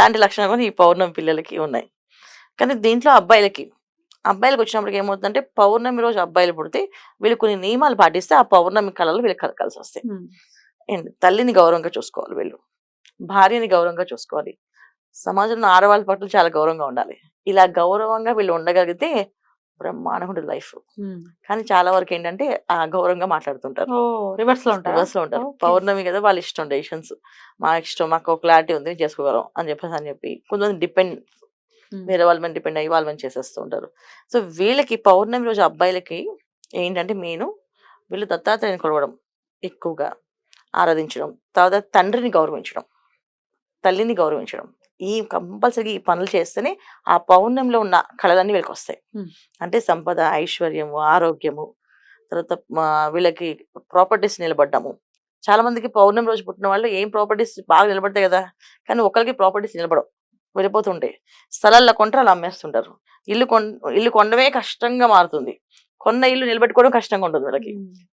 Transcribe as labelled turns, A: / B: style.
A: ఇలాంటి లక్షణాలు కూడా ఈ పౌర్ణమి పిల్లలకి ఉన్నాయి. కానీ దీంట్లో అబ్బాయిలకి వచ్చినప్పటికి ఏమవుతుందంటే పౌర్ణమి రోజు అబ్బాయిలు పుడితే వీళ్ళు కొన్ని నియమాలు పాటిస్తే ఆ పౌర్ణమి కళలు వీళ్ళకి కలిసి వస్తాయి. ఏంటి తల్లిని గౌరవంగా చూసుకోవాలి, వీళ్ళు భార్యని గౌరవంగా చూసుకోవాలి, సమాజంలో ఆడవాళ్ళ పట్ల చాలా గౌరవంగా ఉండాలి. ఇలా గౌరవంగా వీళ్ళు ఉండగలిగితే బ్రహ్మాండంగా ఉంటుంది లైఫ్. కానీ చాలా వరకు ఏంటంటే గౌరవంగా మాట్లాడుతుంటారు,
B: రివర్స్ లో
A: ఉంటారు. పౌర్ణమి కదా వాళ్ళ ఇష్టం, డెసిషన్స్ మా ఇష్టం, మాకు ఒక క్లారిటీ ఉంది చేసుకోగలం అని చెప్పి కొంతమంది డిపెండ్ వేరే వాళ్ళ మీద డిపెండ్ అయ్యి వాళ్ళ మీద చేసేస్తూ ఉంటారు. సో వీళ్ళకి పౌర్ణమి రోజు అబ్బాయిలకి ఏంటంటే వీళ్ళు దత్తాత్రేయుని కొలవడం, ఎక్కువగా ఆరాధించడం, తర్వాత తండ్రిని గౌరవించడం, తల్లిని గౌరవించడం, ఈ కంపల్సరీ ఈ పనులు చేస్తేనే ఆ పౌర్ణమిలో ఉన్న కళలన్నీ వీళ్ళకి వస్తాయి. అంటే సంపద, ఐశ్వర్యము, ఆరోగ్యము, తర్వాత వీళ్ళకి ప్రాపర్టీస్ నిలబడ్డము. చాలా మందికి పౌర్ణమి రోజు పుట్టిన వాళ్ళు ఏం ప్రాపర్టీస్ బాగా నిలబడతాయి కదా, కానీ ఒకరికి ప్రాపర్టీస్ నిలబడవు, వెళ్ళిపోతుంటాయి. స్థలాల్లో కొంటారు, అలా అమ్మేస్తుంటారు. ఇల్లు కొనడమే కష్టంగా మారుతుంది, కొన్న ఇల్లు నిలబెట్టుకోవడం కష్టంగా ఉంటుంది వీళ్ళకి.